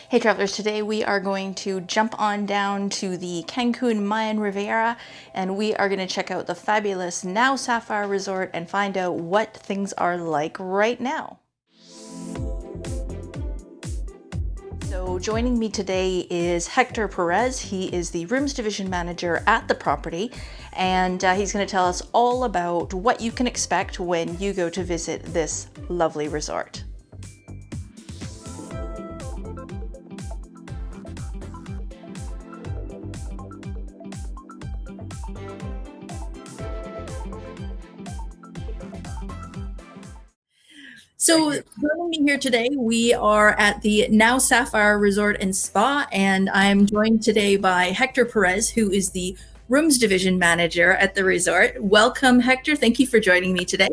Hey travelers, today we are going to jump on down to the Cancun Mayan Riviera and we are going to check out the fabulous Now Sapphire Resort and find out what things are like right now. So joining me today is Hector Perez. He is the rooms division manager at the property, and he's going to tell us all about what you can expect when you go to visit this lovely resort. So joining me here today, we are at the Now Sapphire Resort and Spa, and I'm joined today by Hector Perez, who is the rooms division manager at the resort. Welcome, Hector. Thank you for joining me today.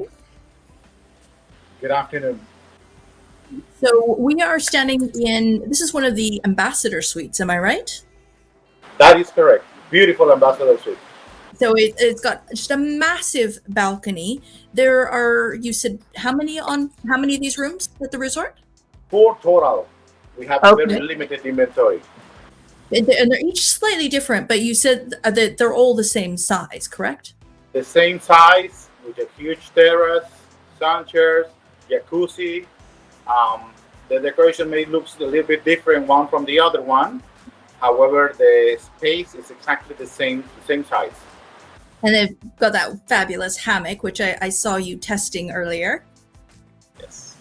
Good afternoon. So we are standing in, this is one of the ambassador suites, am I right? That is correct. Beautiful ambassador suite. So it's got just a massive balcony. There are, you said, how many of these rooms at the resort? 4 total. We have a very limited inventory. And they're each slightly different, but you said that they're all the same size, correct? The same size with a huge terrace, sun chairs, jacuzzi. The decoration may look a little bit different one from the other one. However, the space is exactly the same size. And they've got that fabulous hammock, which I saw you testing earlier. Yes.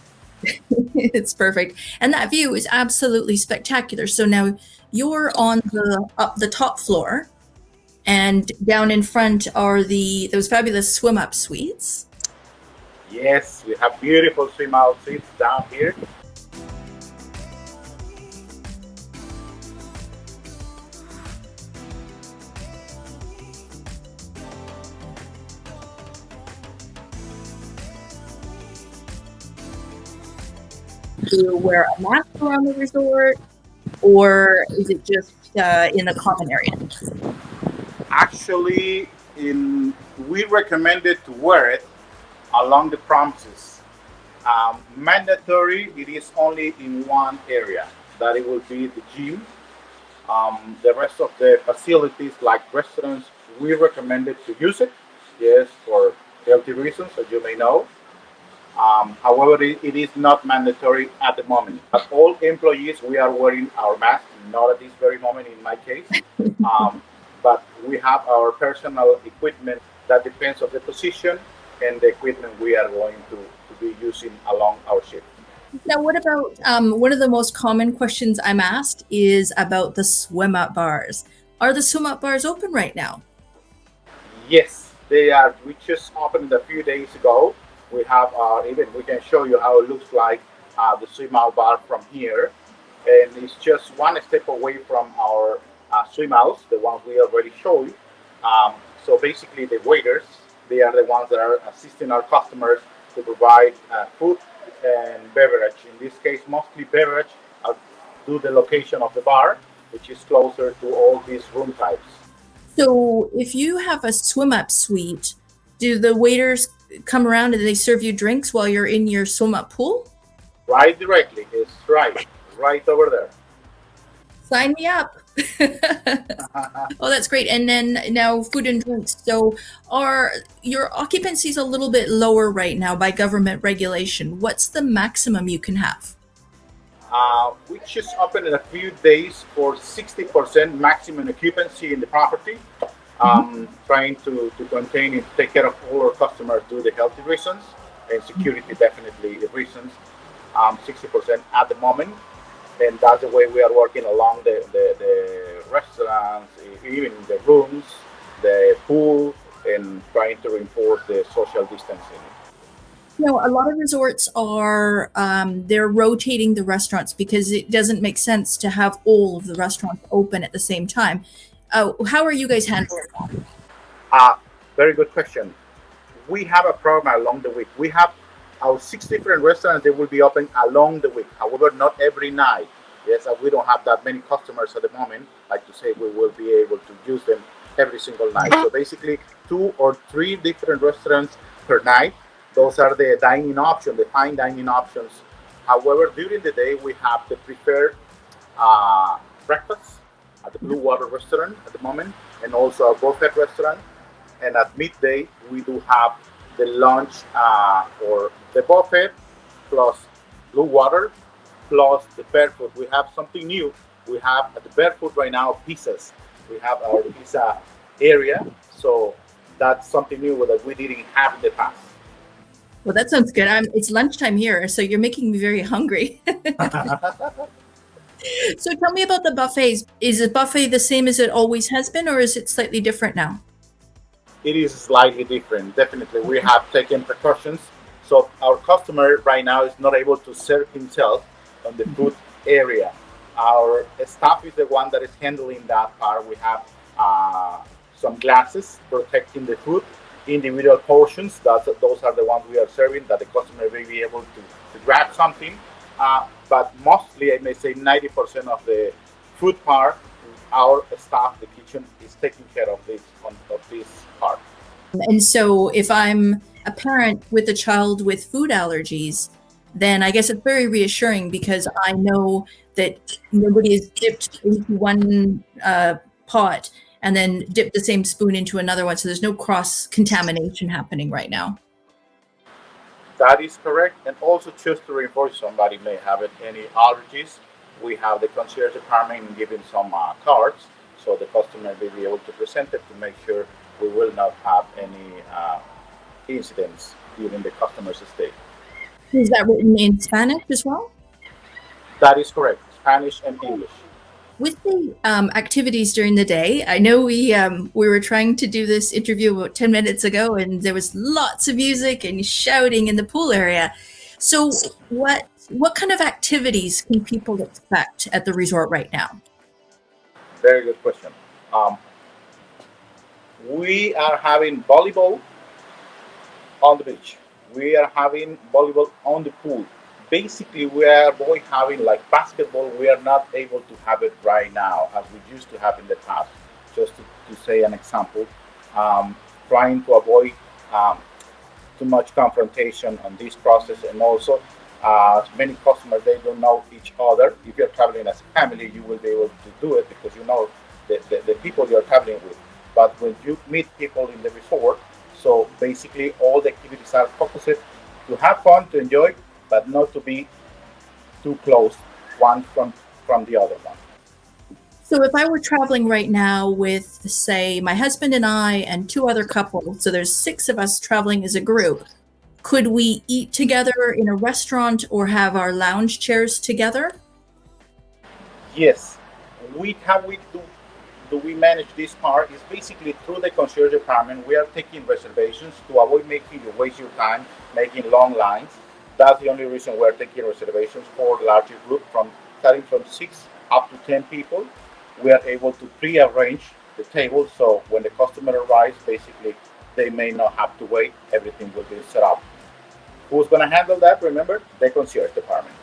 It's perfect. And that view is absolutely spectacular. So now you're on the top floor, and down in front are those fabulous swim up suites. Yes, we have beautiful swim out suites down here. Do you wear a mask around the resort, or is it just in the common area? Actually, we recommend it to wear it along the premises. Mandatory, it is only in one area, that it will be the gym. The rest of the facilities like restaurants, we recommend it to use it, yes, for healthy reasons, as you may know. However, it is not mandatory at the moment. But all employees, we are wearing our mask, not at this very moment in my case. But we have our personal equipment that depends on the position and the equipment we are going to be using along our shift. Now, what about one of the most common questions I'm asked is about the swim up bars. Are the swim up bars open right now? Yes, they are. We just opened a few days ago. We have we can show you how it looks like the swim out bar from here, and it's just one step away from our swim outs, the ones we already showed. So basically, the waiters, they are the ones that are assisting our customers to provide food and beverage. In this case, mostly beverage due to the location of the bar, which is closer to all these room types. So if you have a swim up suite, do the waiters come around and they serve you drinks while you're in your swim up pool? Right directly. It's right over there. Sign me up. Oh, that's great. And then now food and drinks. So your occupancies a little bit lower right now by government regulation. What's the maximum you can have? We just opened in a few days for 60% maximum occupancy in the property. Trying to contain and take care of all our customers due to healthy reasons and security definitely reasons. 60% at the moment, and that's the way we are working along the restaurants, even the rooms, the pool, and trying to reinforce the social distancing. You know, a lot of resorts are they're rotating the restaurants because it doesn't make sense to have all of the restaurants open at the same time. How are you guys handling that? Very good question. We have a program along the week. We have our 6 different restaurants that will be open along the week. However, not every night. Yes, we don't have that many customers at the moment. Like to say, we will be able to use them every single night. So basically, 2 or 3 different restaurants per night. Those are the dining options, the fine dining options. However, during the day, we have the preferred breakfast at the Blue Water restaurant at the moment, and also a buffet restaurant. And at midday, we do have the lunch for the buffet, plus Blue Water, plus the barefoot. We have something new. We have at the barefoot right now pizzas. We have our pizza area, so that's something new that we didn't have in the past. Well, that sounds good. It's lunchtime here, so you're making me very hungry. So tell me about the buffets. Is the buffet the same as it always has been, or is it slightly different now? It is slightly different. Definitely, we have taken precautions. So our customer right now is not able to serve himself on the food area. Our staff is the one that is handling that part. We have some glasses protecting the food, individual portions. Those are the ones we are serving that the customer may be able to grab something. But mostly, I may say 90% of the food part, our staff, the kitchen, is taking care of this part. And so if I'm a parent with a child with food allergies, then I guess it's very reassuring because I know that nobody is dipped into one pot and then dip the same spoon into another one. So there's no cross-contamination happening right now. That is correct. And also just to reinforce somebody may have any allergies, we have the concierge department giving some cards so the customer will be able to present it to make sure we will not have any incidents during the customer's stay. Is that written in Spanish as well? That is correct, Spanish and English. With the activities during the day, I know we were trying to do this interview about 10 minutes ago, and there was lots of music and shouting in the pool area. So what kind of activities can people expect at the resort right now? Very good question. We are having volleyball on the beach. We are having volleyball on the pool. Basically, we are having like basketball. We are not able to have it right now as we used to have in the past. Just to say an example, trying to avoid too much confrontation on this process, and also many customers, they don't know each other. If you're traveling as a family, you will be able to do it because you know the people you're traveling with. But when you meet people in the resort, so basically all the activities are focused to have fun, to enjoy, but not to be too close one from the other one. So if I were traveling right now with, say, my husband and I and two other couples, so there's 6 of us traveling as a group, could we eat together in a restaurant or have our lounge chairs together? Yes. We manage this part is basically through the concierge department. We are taking reservations to avoid making you waste your time, making long lines. That's the only reason we're taking reservations for larger group starting from 6 up to 10 people. We are able to pre-arrange the table, so when the customer arrives, basically they may not have to wait. Everything will be set up. Who's going to handle that? Remember, the concierge department.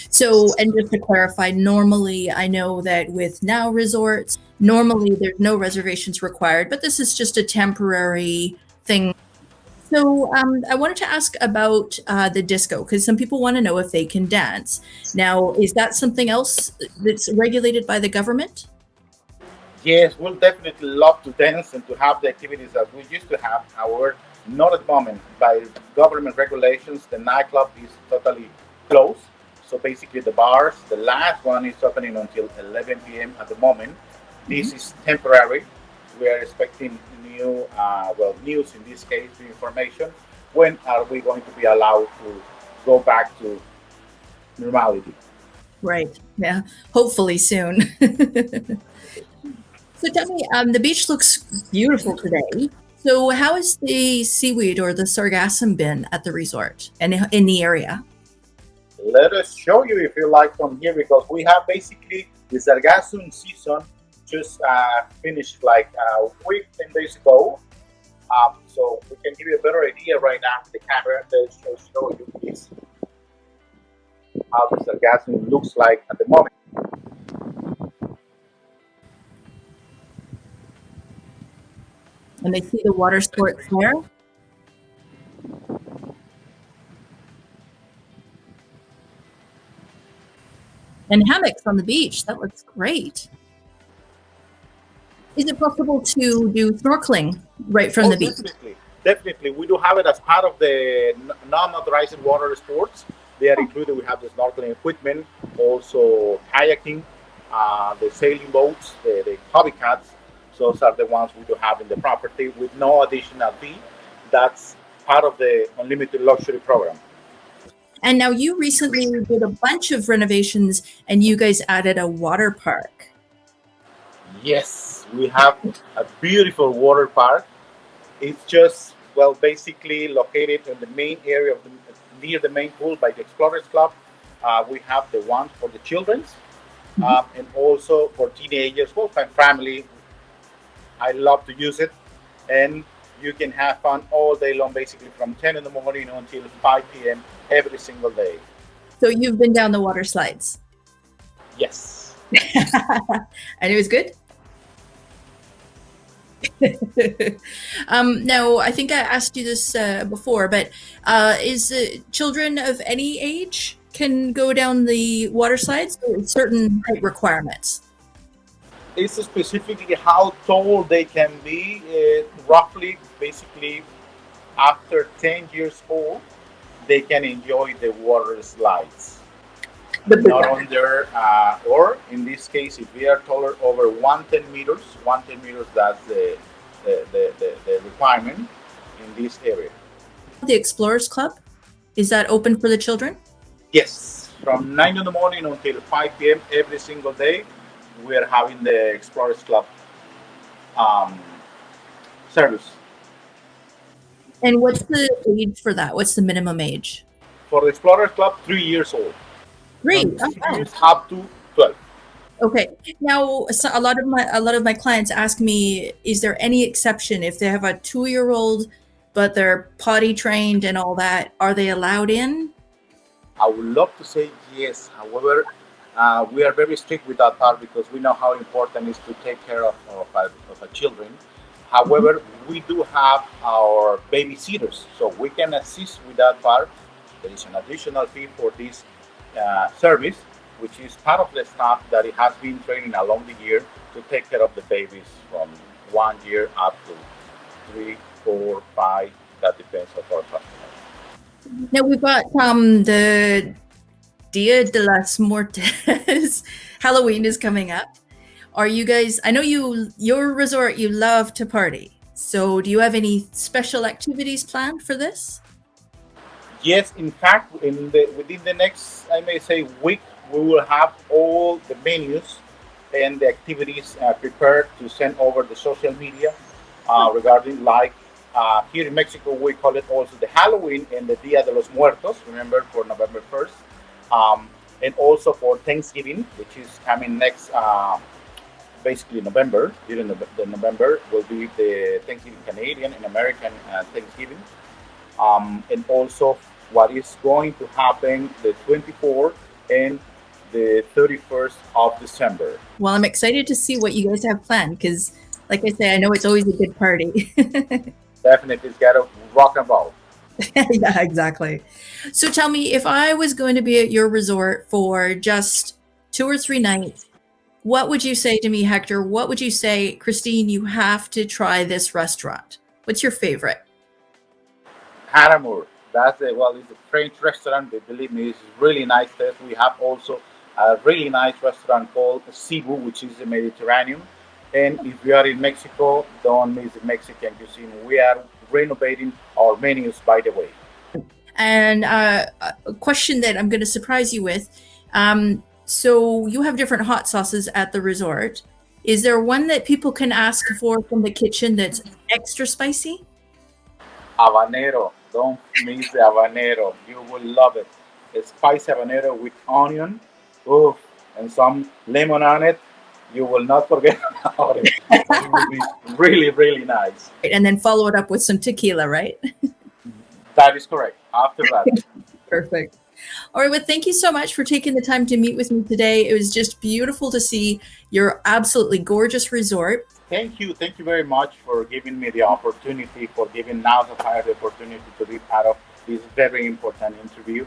So, and just to clarify, normally I know that with Now Resorts, normally there's no reservations required, but this is just a temporary thing. So I wanted to ask about the disco, because some people want to know if they can dance. Now, is that something else that's regulated by the government? Yes, we'll definitely love to dance and to have the activities that we used to have. However, not at the moment. By government regulations, the nightclub is totally closed. So basically the bars, the last one is opening until 11 p.m. at the moment. This is temporary. We are expecting news in this case, the information. When are we going to be allowed to go back to normality? Right. Yeah. Hopefully soon. So tell me, the beach looks beautiful today. So how has the seaweed or the sargassum been at the resort and in the area? Let us show you if you like from here, because we have basically the sargassum season just finished like a week, 10 days ago. So we can give you a better idea right now with the camera. Let's show you this, how the sargassum looks like at the moment. And they see the water sports there. And hammocks on the beach. That looks great. Is it possible to do snorkeling right from the beach? Definitely. We do have it as part of the non-authorized water sports. They are included. We have the snorkeling equipment, also kayaking, the sailing boats, the hobby cats. So those are the ones we do have in the property with no additional fee. That's part of the unlimited luxury program. And now you recently did a bunch of renovations and you guys added a water park. Yes, we have a beautiful water park. It's just, well, basically located in the main area of near the main pool by the Explorers Club. We have the one for the children and also for teenagers, both and family. I love to use it, and you can have fun all day long, basically from 10 in the morning until 5 p.m. every single day. So you've been down the water slides? Yes. And it was good? Now, I think I asked you this before, but is children of any age can go down the water slides or certain height requirements? It's specifically how tall they can be, roughly, basically, after 10 years old, they can enjoy the water slides. Not on there, or in this case, if we are taller over 110 meters, that's the requirement in this area. The Explorers Club, is that open for the children? Yes, from 9 in the morning until 5 p.m. every single day, we are having the Explorers Club service. And what's the age for that? What's the minimum age? For the Explorers Club, 3 years old. 3 years up to 12. Okay. Now, so a lot of my clients ask me, is there any exception if they have a 2-year-old, but they're potty trained and all that? Are they allowed in? I would love to say yes. However, we are very strict with that part because we know how important it is to take care of our children. However, we do have our babysitters, so we can assist with that part. There is an additional fee for this service, which is part of the staff that it has been training along the year to take care of the babies from 1 year up to 3, 4, 5. That depends on our customers. Now we've got the Dia de las Muertes. Halloween is coming up. Are you guys, I know your resort, you love to party. So do you have any special activities planned for this? Yes, in fact, within the next, I may say, week, we will have all the menus and the activities prepared to send over the social media regarding, like, here in Mexico, we call it also the Halloween and the Dia de los Muertos, remember, for November 1st. And also for Thanksgiving, which is coming next, basically November. During the November will be the Thanksgiving Canadian and American Thanksgiving. And also what is going to happen the 24th and the 31st of December. Well, I'm excited to see what you guys have planned because, like I say, I know it's always a good party. Definitely, it's got to rock and roll. Yeah, exactly. So tell me, if I was going to be at your resort for just 2 or 3 nights, what would you say to me, Hector? What would you say, Christine, you have to try this restaurant? What's your favorite? Habanero. It's a French restaurant. But believe me, it's really nice taste. We have also a really nice restaurant called seaweed, which is the Mediterranean. And if you are in Mexico, don't miss the Mexican cuisine. We are renovating our menus, by the way. And a question that I'm going to surprise you with. So you have different hot sauces at the resort. Is there one that people can ask for from the kitchen that's extra spicy? Habanero. Don't miss the habanero. You will love it. A spicy habanero with onion, and some lemon on it. You will not forget about it. It will be really, really nice. And then follow it up with some tequila, right? That is correct. After that. Perfect. All right. Well, thank you so much for taking the time to meet with me today. It was just beautiful to see your absolutely gorgeous resort. Thank you. Thank you very much for giving me the opportunity, for giving Now Sapphire the opportunity to be part of this very important interview.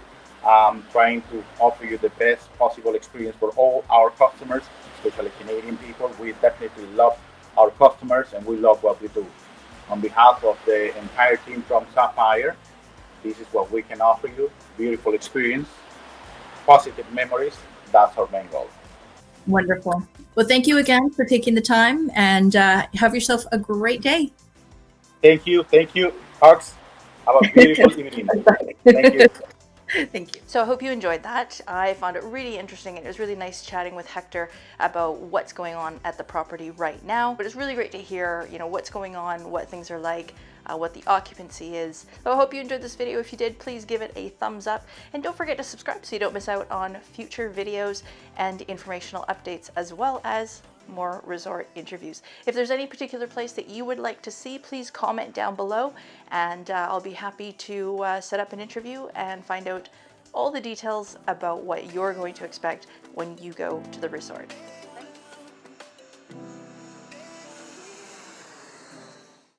trying to offer you the best possible experience for all our customers, especially Canadian people. We definitely love our customers and we love what we do. On behalf of the entire team from Sapphire, this is what we can offer you: beautiful experience, positive memories. That's our main goal. Wonderful. Well, thank you again for taking the time, and have yourself a great day. Thank you. Hugs. Have a beautiful evening. Thank you. Thank you. So I hope you enjoyed that. I found it really interesting, and it was really nice chatting with Hector about what's going on at the property right now. But it's really great to hear, what's going on, what things are like, what the occupancy is. So I hope you enjoyed this video. If you did, please give it a thumbs up, and don't forget to subscribe so you don't miss out on future videos and informational updates, as well as more resort interviews. If there's any particular place that you would like to see, please comment down below, and I'll be happy to set up an interview and find out all the details about what you're going to expect when you go to the resort.